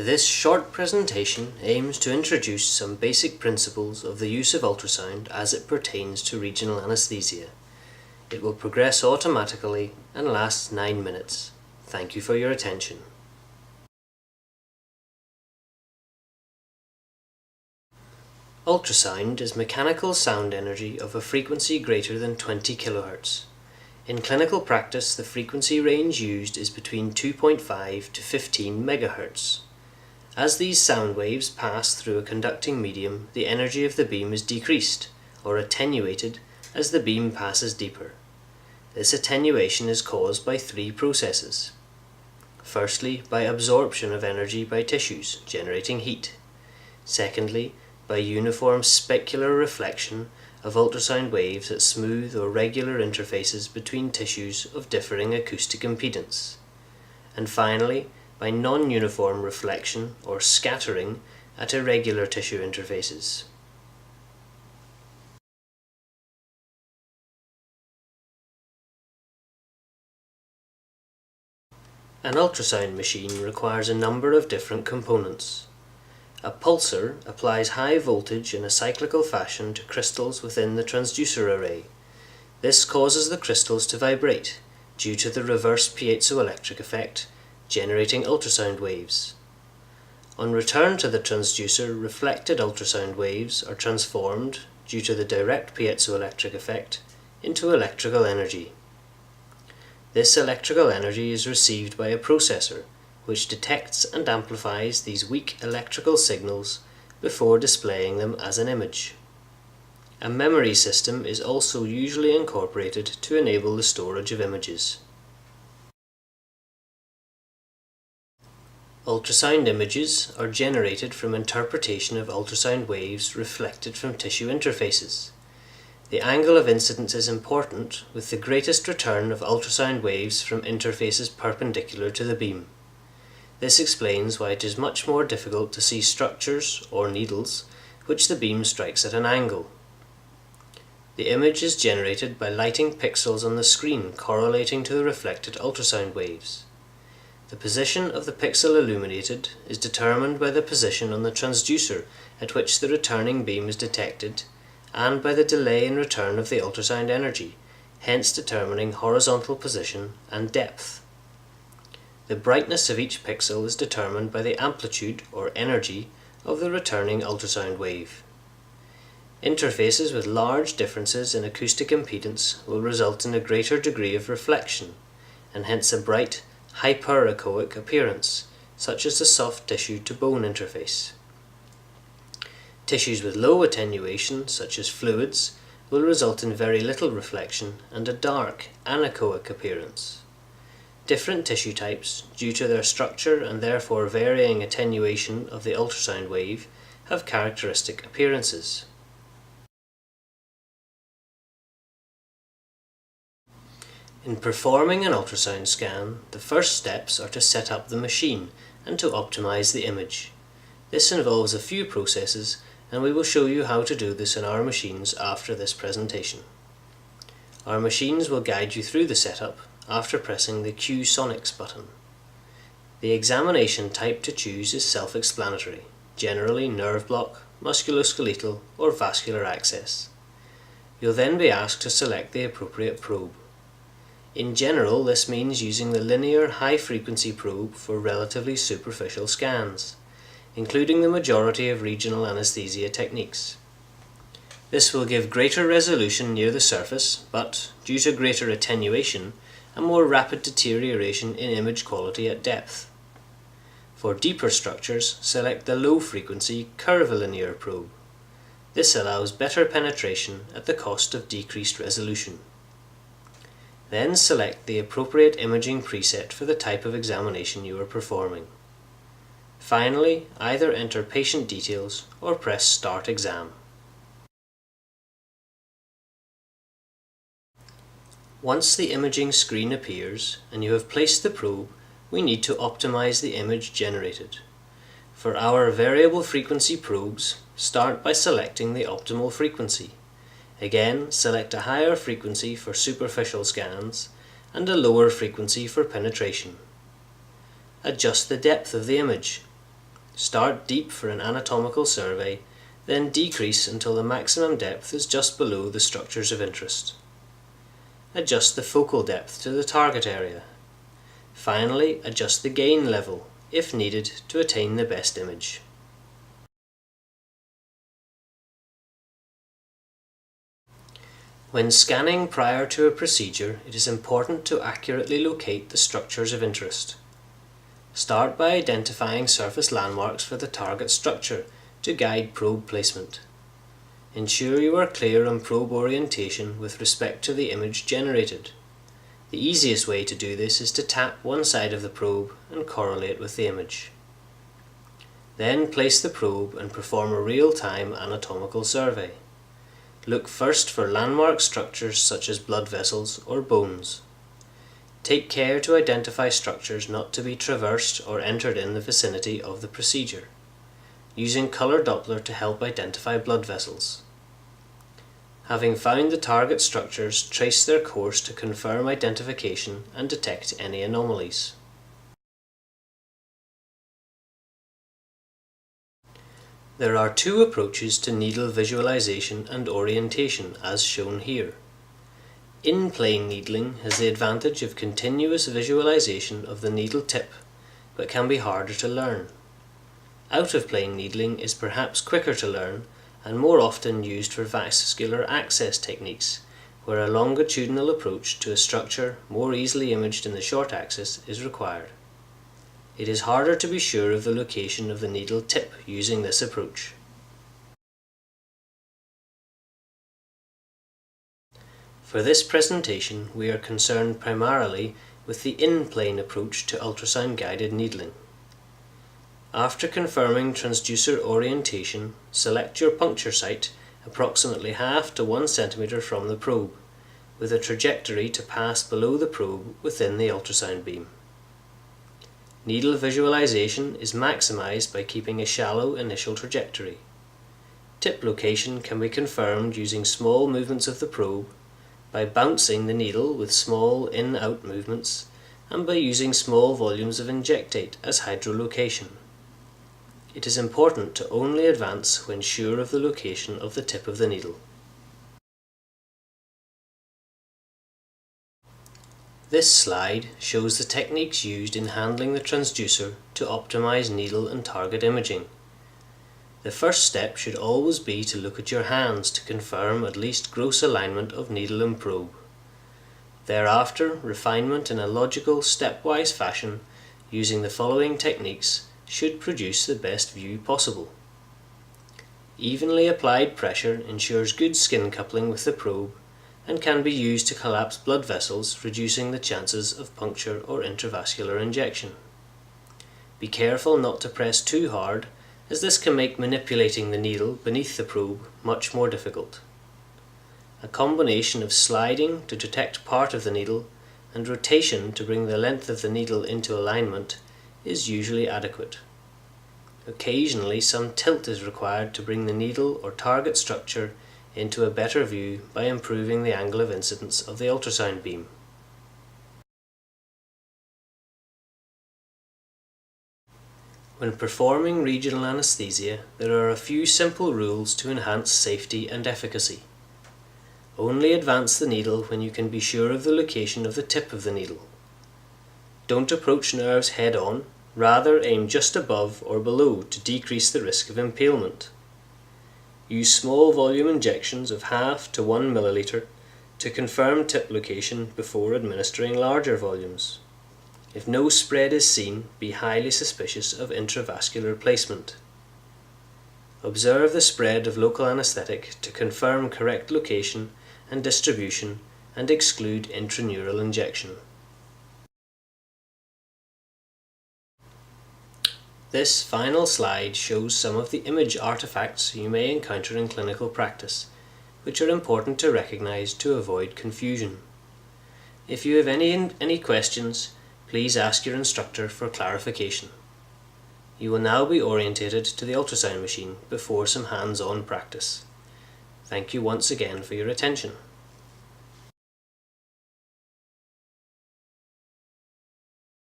This short presentation aims to introduce some basic principles of the use of ultrasound as it pertains to regional anaesthesia. It will progress automatically and lasts 9 minutes. Thank you for your attention. Ultrasound is mechanical sound energy of a frequency greater than 20 kHz. In clinical practice, the frequency range used is between 2.5 to 15 MHz. As these sound waves pass through a conducting medium, the energy of the beam is decreased, or attenuated, as the beam passes deeper. This attenuation is caused by three processes. Firstly, by absorption of energy by tissues, generating heat. Secondly, by uniform specular reflection of ultrasound waves at smooth or regular interfaces between tissues of differing acoustic impedance. And finally, by non-uniform reflection or scattering at irregular tissue interfaces. An ultrasound machine requires a number of different components. A pulsar applies high voltage in a cyclical fashion to crystals within the transducer array. This causes the crystals to vibrate due to the reverse piezoelectric effect, generating ultrasound waves. On return to the transducer, reflected ultrasound waves are transformed, due to the direct piezoelectric effect, into electrical energy. This electrical energy is received by a processor, which detects and amplifies these weak electrical signals before displaying them as an image. A memory system is also usually incorporated to enable the storage of images. Ultrasound images are generated from interpretation of ultrasound waves reflected from tissue interfaces. The angle of incidence is important, with the greatest return of ultrasound waves from interfaces perpendicular to the beam. This explains why it is much more difficult to see structures, or needles, which the beam strikes at an angle. The image is generated by lighting pixels on the screen correlating to the reflected ultrasound waves. The position of the pixel illuminated is determined by the position on the transducer at which the returning beam is detected, and by the delay in return of the ultrasound energy, hence determining horizontal position and depth. The brightness of each pixel is determined by the amplitude or energy of the returning ultrasound wave. Interfaces with large differences in acoustic impedance will result in a greater degree of reflection, and hence a bright, hyperechoic appearance, such as the soft tissue to bone interface. Tissues with low attenuation, such as fluids, will result in very little reflection and a dark, anechoic appearance. Different tissue types, due to their structure and therefore varying attenuation of the ultrasound wave, have characteristic appearances. In performing an ultrasound scan, the first steps are to set up the machine and to optimize the image. This involves a few processes, and we will show you how to do this in our machines after this presentation. Our machines will guide you through the setup after pressing the Q Sonics button. The examination type to choose is self-explanatory, generally nerve block, musculoskeletal, or vascular access. You'll then be asked to select the appropriate probe. In general, this means using the linear high-frequency probe for relatively superficial scans, including the majority of regional anaesthesia techniques. This will give greater resolution near the surface, but, due to greater attenuation, a more rapid deterioration in image quality at depth. For deeper structures, select the low-frequency curvilinear probe. This allows better penetration at the cost of decreased resolution. Then select the appropriate imaging preset for the type of examination you are performing. Finally, either enter patient details or press Start Exam. Once the imaging screen appears and you have placed the probe, we need to optimize the image generated. For our variable frequency probes, start by selecting the optimal frequency. Again, select a higher frequency for superficial scans and a lower frequency for penetration. Adjust the depth of the image. Start deep for an anatomical survey, then decrease until the maximum depth is just below the structures of interest. Adjust the focal depth to the target area. Finally, adjust the gain level, if needed, to attain the best image. When scanning prior to a procedure, it is important to accurately locate the structures of interest. Start by identifying surface landmarks for the target structure to guide probe placement. Ensure you are clear on probe orientation with respect to the image generated. The easiest way to do this is to tap one side of the probe and correlate with the image. Then place the probe and perform a real-time anatomical survey. Look first for landmark structures such as blood vessels or bones. Take care to identify structures not to be traversed or entered in the vicinity of the procedure, using color Doppler to help identify blood vessels. Having found the target structures, trace their course to confirm identification and detect any anomalies. There are two approaches to needle visualization and orientation as shown here. In-plane needling has the advantage of continuous visualization of the needle tip, but can be harder to learn. Out-of-plane needling is perhaps quicker to learn and more often used for vascular access techniques, where a longitudinal approach to a structure more easily imaged in the short axis is required. It is harder to be sure of the location of the needle tip using this approach. For this presentation, we are concerned primarily with the in-plane approach to ultrasound-guided needling. After confirming transducer orientation, select your puncture site approximately half to 1 cm from the probe, with a trajectory to pass below the probe within the ultrasound beam. Needle visualization is maximized by keeping a shallow initial trajectory. Tip location can be confirmed using small movements of the probe, by bouncing the needle with small in-out movements, and by using small volumes of injectate as hydrolocation. It is important to only advance when sure of the location of the tip of the needle. This slide shows the techniques used in handling the transducer to optimize needle and target imaging. The first step should always be to look at your hands to confirm at least gross alignment of needle and probe. Thereafter, refinement in a logical, stepwise fashion using the following techniques should produce the best view possible. Evenly applied pressure ensures good skin coupling with the probe and can be used to collapse blood vessels, reducing the chances of puncture or intravascular injection. Be careful not to press too hard, as this can make manipulating the needle beneath the probe much more difficult. A combination of sliding to detect part of the needle and rotation to bring the length of the needle into alignment is usually adequate. Occasionally some tilt is required to bring the needle or target structure into a better view by improving the angle of incidence of the ultrasound beam. When performing regional anaesthesia, there are a few simple rules to enhance safety and efficacy. Only advance the needle when you can be sure of the location of the tip of the needle. Don't approach nerves head-on, rather aim just above or below to decrease the risk of impalement. Use small volume injections of half to 1 milliliter to confirm tip location before administering larger volumes. If no spread is seen, be highly suspicious of intravascular placement. Observe the spread of local anesthetic to confirm correct location and distribution and exclude intraneural injection. This final slide shows some of the image artifacts you may encounter in clinical practice, which are important to recognize to avoid confusion. If you have any questions, please ask your instructor for clarification. You will now be orientated to the ultrasound machine before some hands-on practice. Thank you once again for your attention.